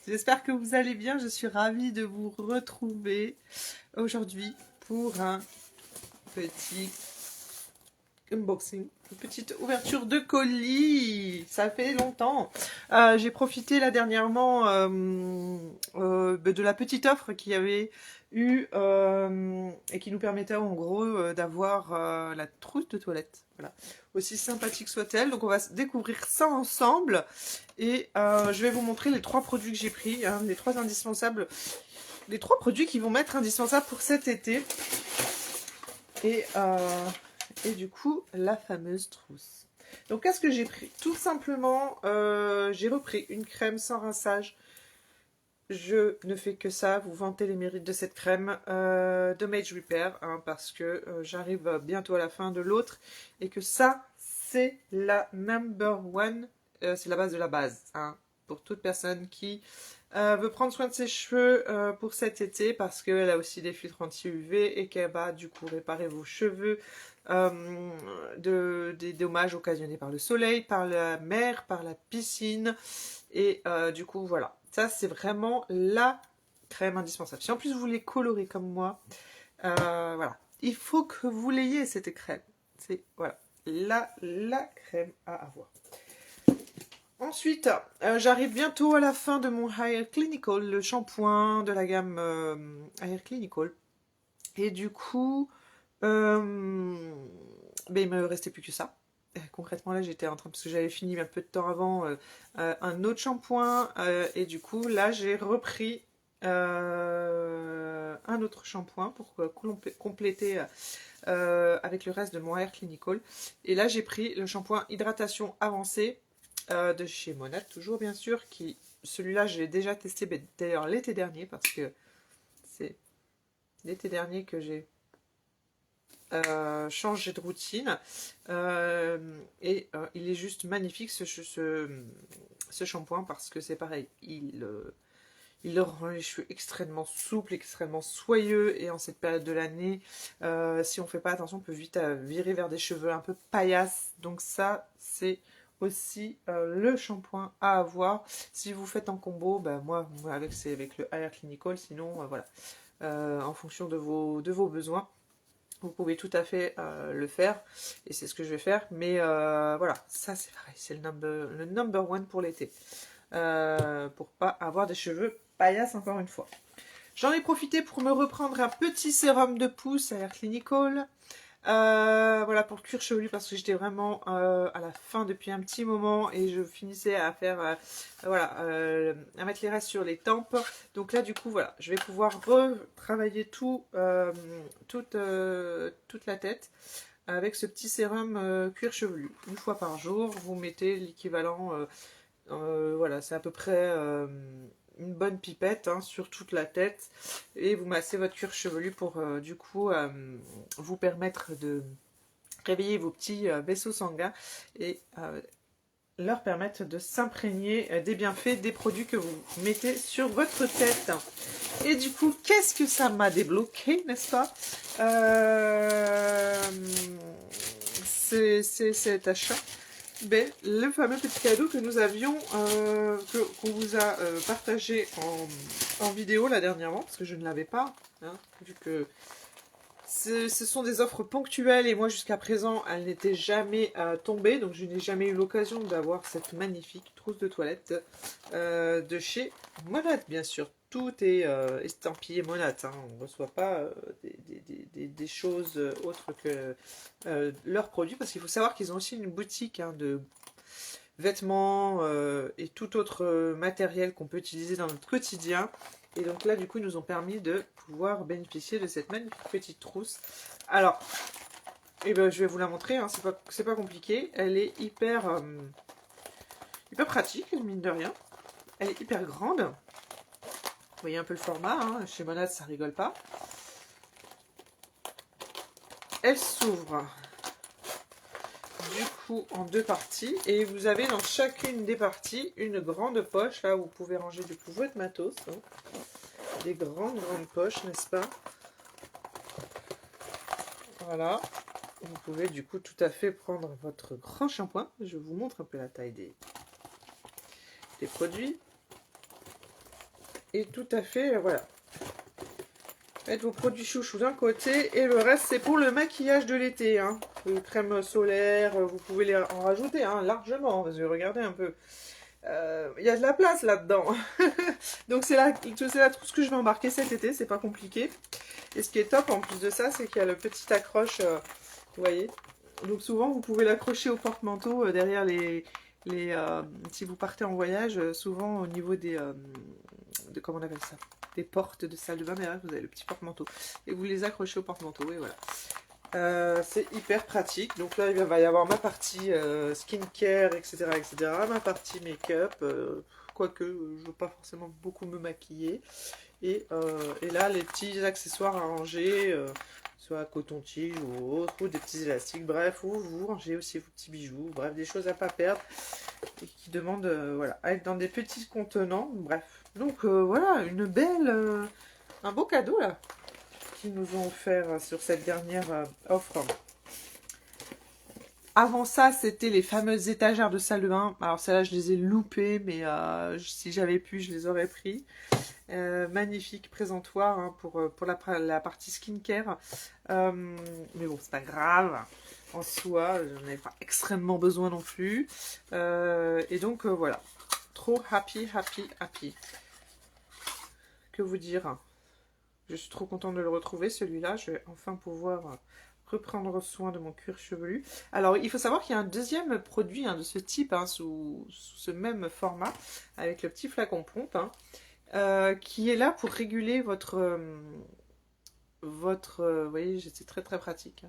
J'espère que vous allez bien. Je suis ravie de vous retrouver aujourd'hui pour un petit unboxing, une petite ouverture de colis. Ça fait longtemps. J'ai profité là dernièrement de la petite offre qu'il y avait eu et qui nous permettait en gros d'avoir la trousse de toilette. Voilà. Aussi sympathique soit-elle. Donc on va découvrir ça ensemble et je vais vous montrer les 3 produits que j'ai pris, hein, les 3 indispensables, les 3 produits qui vont m'être indispensables pour cet été. Et du coup, la fameuse trousse. Donc, qu'est-ce que j'ai pris? Tout simplement, j'ai repris une crème sans rinçage. Je ne fais que ça, vous vantez les mérites de cette crème de Mage Repair, hein, parce que j'arrive bientôt à la fin de l'autre, et que ça, c'est la number one, c'est la base de la base, hein, pour toute personne qui veut prendre soin de ses cheveux pour cet été, parce qu'elle a aussi des filtres anti-UV et qu'elle va du coup réparer vos cheveux des dommages occasionnés par le soleil, par la mer, par la piscine, et du coup voilà, ça c'est vraiment la crème indispensable. Si en plus vous voulez colorer comme moi, voilà, il faut que vous l'ayez cette crème, c'est voilà la crème à avoir. Ensuite, j'arrive bientôt à la fin de mon Hair Clinical, le shampoing de la gamme Hair Clinical. Et du coup, ben, il me restait plus que ça. Concrètement, là, j'étais en train, parce que j'avais fini un peu de temps avant un autre shampoing. Et du coup, là, j'ai repris un autre shampoing pour compléter avec le reste de mon Hair Clinical. Et là, j'ai pris le shampoing hydratation avancée de chez Monat, toujours bien sûr, celui-là je l'ai déjà testé d'ailleurs l'été dernier, parce que c'est l'été dernier que j'ai changé de routine, et il est juste magnifique ce shampoing, parce que c'est pareil, il rend les cheveux extrêmement souples, extrêmement soyeux, et en cette période de l'année, si on ne fait pas attention, on peut vite virer vers des cheveux un peu paillasses. Donc ça, c'est aussi le shampoing à avoir. Si vous faites en combo, ben moi c'est avec le Hair Clinical, sinon voilà, en fonction de vos besoins, vous pouvez tout à fait le faire, et c'est ce que je vais faire. Mais voilà, ça c'est pareil, c'est le number one pour l'été, pour pas avoir des cheveux paillasses encore une fois. J'en ai profité pour me reprendre un petit sérum de pouce à Hair Clinical. Voilà, pour le cuir chevelu, parce que j'étais vraiment à la fin depuis un petit moment et je finissais à faire voilà, à mettre les restes sur les tempes. Donc là du coup voilà, je vais pouvoir retravailler toute la tête avec ce petit sérum cuir chevelu. Une fois par jour, vous mettez l'équivalent, voilà, c'est à peu près une bonne pipette, hein, sur toute la tête, et vous massez votre cuir chevelu pour du coup vous permettre de réveiller vos petits vaisseaux sanguins et leur permettre de s'imprégner des bienfaits des produits que vous mettez sur votre tête. Et du coup, qu'est-ce que ça m'a débloqué, n'est-ce pas? C'est cet achat. Ben, le fameux petit cadeau que nous avions, qu'on vous a partagé en vidéo là dernièrement, parce que je ne l'avais pas, hein, vu que ce sont des offres ponctuelles, et moi jusqu'à présent elles n'étaient jamais tombées, donc je n'ai jamais eu l'occasion d'avoir cette magnifique trousse de toilette de chez Monat, bien sûr. Tout est estampillé Monat, hein. On ne reçoit pas des choses autres que leurs produits, parce qu'il faut savoir qu'ils ont aussi une boutique, hein, de vêtements et tout autre matériel qu'on peut utiliser dans notre quotidien. Et donc là, du coup, ils nous ont permis de pouvoir bénéficier de cette magnifique petite trousse. Alors, eh ben, je vais vous la montrer, hein, c'est pas compliqué. Elle est hyper pratique, mine de rien. Elle est hyper grande. Vous voyez un peu le format, hein, chez Monat, ça rigole pas. Elle s'ouvre du coup en 2 parties, et vous avez dans chacune des parties une grande poche, là où vous pouvez ranger du coup votre matos, hein. Des grandes poches, n'est-ce pas? Voilà, vous pouvez du coup tout à fait prendre votre grand shampoing. Je vous montre un peu la taille des produits. est tout à fait, voilà. Faites vos produits chouchous d'un côté et le reste c'est pour le maquillage de l'été. Hein. Crème solaire, vous pouvez en rajouter hein, largement, parce que regardez un peu. Il y a de la place là-dedans. Donc c'est là tout ce que je vais embarquer cet été, c'est pas compliqué. Et ce qui est top en plus de ça, c'est qu'il y a le petit accroche, vous voyez. Donc souvent vous pouvez l'accrocher au porte-manteau derrière si vous partez en voyage, souvent au niveau comment on appelle ça, des portes de salle de bain, derrière vous avez le petit porte-manteau. Et vous les accrochez au porte-manteau, et voilà. C'est hyper pratique. Donc là, il va y avoir ma partie skincare, etc., etc. Ma partie make-up. Quoique, je ne veux pas forcément beaucoup me maquiller. Et là, les petits accessoires à ranger, soit coton-tige ou autre, ou des petits élastiques. Bref, ou vous rangez aussi vos petits bijoux. Bref, des choses à pas perdre et qui demandent voilà, à être dans des petits contenants. Bref. Donc voilà, un beau cadeau là. Qui nous ont offert sur cette dernière offre. Avant ça, c'était les fameuses étagères de salle de bain. Alors celles-là, je les ai loupées, mais si j'avais pu, je les aurais pris. Magnifique présentoir hein, pour la partie skincare. Mais bon, c'est pas grave. En soi, j'en avais pas extrêmement besoin non plus. Et donc, voilà. Trop happy, happy, happy. Que vous dire ? Je suis trop contente de le retrouver, celui-là. Je vais enfin pouvoir reprendre soin de mon cuir chevelu. Alors, il faut savoir qu'il y a un deuxième produit hein, de ce type, hein, sous ce même format, avec le petit flacon pompe, hein, qui est là pour réguler votre vous voyez, c'est très très pratique.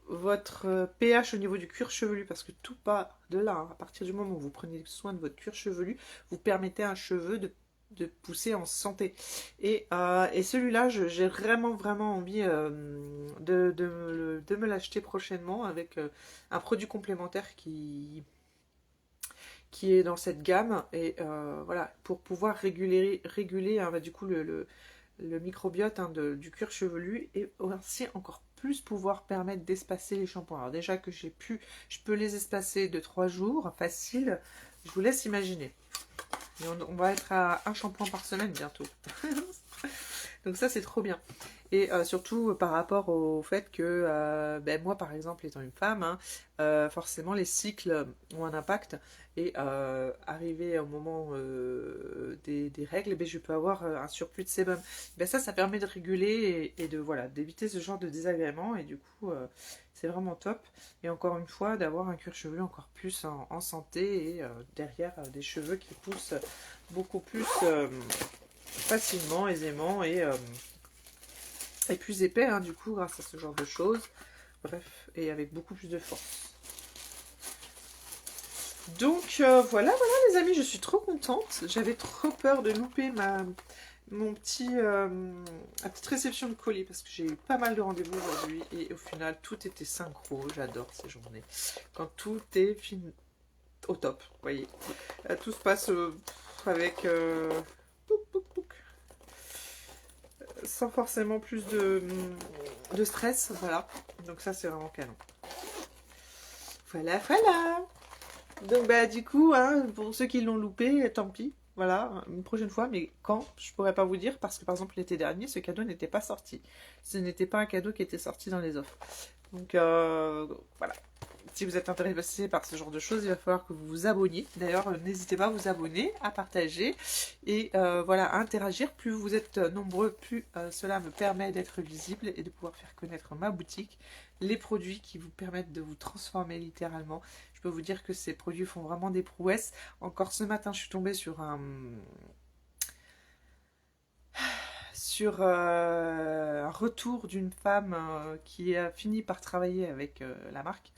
Votre pH au niveau du cuir chevelu, parce que tout part de là. Hein. À partir du moment où vous prenez soin de votre cuir chevelu, vous permettez à un cheveu de pousser en santé. Et celui-là, j'ai vraiment envie de me l'acheter prochainement avec un produit complémentaire qui est dans cette gamme. Et voilà, pour pouvoir réguler hein, du coup le microbiote hein, du cuir chevelu et aussi encore plus pouvoir permettre d'espacer les shampoings. Alors déjà que je peux les espacer de 3 jours, facile, je vous laisse imaginer. Et on va être à un shampoing par semaine bientôt. Donc ça c'est trop bien. Et surtout par rapport au fait que moi par exemple étant une femme, hein, forcément les cycles ont un impact. Et arrivé au moment des règles, je peux avoir un surplus de sébum. Ça permet de réguler et voilà, d'éviter ce genre de désagréments. Et du coup, c'est vraiment top. Et encore une fois, d'avoir un cuir chevelu encore plus en santé et derrière des cheveux qui poussent beaucoup plus facilement, aisément et plus épais, hein, du coup, grâce à ce genre de choses. Bref, et avec beaucoup plus de force. Donc voilà les amis, je suis trop contente. J'avais trop peur de louper ma petite réception de colis parce que j'ai eu pas mal de rendez-vous aujourd'hui et au final tout était synchro. J'adore ces journées. Quand tout est au top, vous voyez. Tout se passe avec sans forcément plus de stress, voilà. Donc ça c'est vraiment canon. Voilà. Donc du coup, hein, pour ceux qui l'ont loupé, tant pis. Voilà, une prochaine fois, mais quand, je pourrais pas vous dire, parce que par exemple l'été dernier, ce cadeau n'était pas sorti. Ce n'était pas un cadeau qui était sorti dans les offres. Donc voilà. Si vous êtes intéressé par ce genre de choses, il va falloir que vous vous abonniez. D'ailleurs, n'hésitez pas à vous abonner, à partager et voilà, à interagir. Plus vous êtes nombreux, plus cela me permet d'être visible et de pouvoir faire connaître ma boutique, les produits qui vous permettent de vous transformer littéralement. Je peux vous dire que ces produits font vraiment des prouesses. Encore ce matin, je suis tombée sur un retour d'une femme qui a fini par travailler avec la marque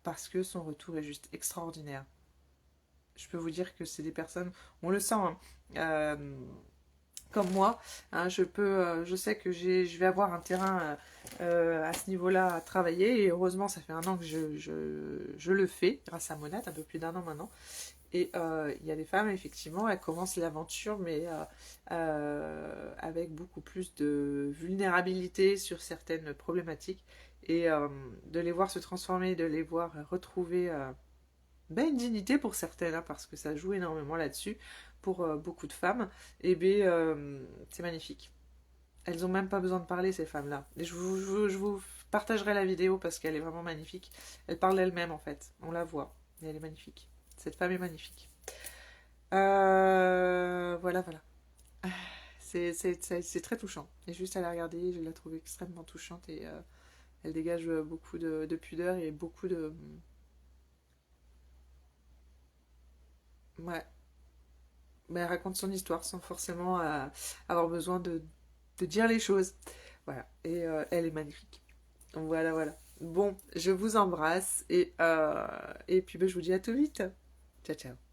parce que son retour est juste extraordinaire. Je peux vous dire que c'est des personnes, on le sent, hein, comme moi, hein, je sais que je vais avoir un terrain à ce niveau-là à travailler et heureusement ça fait 1 an que je le fais grâce à Monat, un peu plus d'1 an maintenant. Et il y a des femmes, effectivement, elles commencent l'aventure, mais avec beaucoup plus de vulnérabilité sur certaines problématiques. Et de les voir se transformer, de les voir retrouver ben, une dignité pour certaines, hein, parce que ça joue énormément là-dessus, pour beaucoup de femmes, et bien, c'est magnifique. Elles ont même pas besoin de parler, ces femmes-là. Et je vous partagerai la vidéo parce qu'elle est vraiment magnifique. Elle parle d'elle-même, en fait. On la voit. Et elle est magnifique. Cette femme est magnifique. Voilà, voilà. C'est très touchant. Et juste à la regarder, je la trouve extrêmement touchante et elle dégage beaucoup de pudeur et beaucoup de... Ouais. Mais elle raconte son histoire sans forcément avoir besoin de dire les choses. Voilà. Et elle est magnifique. Voilà, voilà. Bon, je vous embrasse et puis ben, je vous dis à tout vite. Ciao, ciao.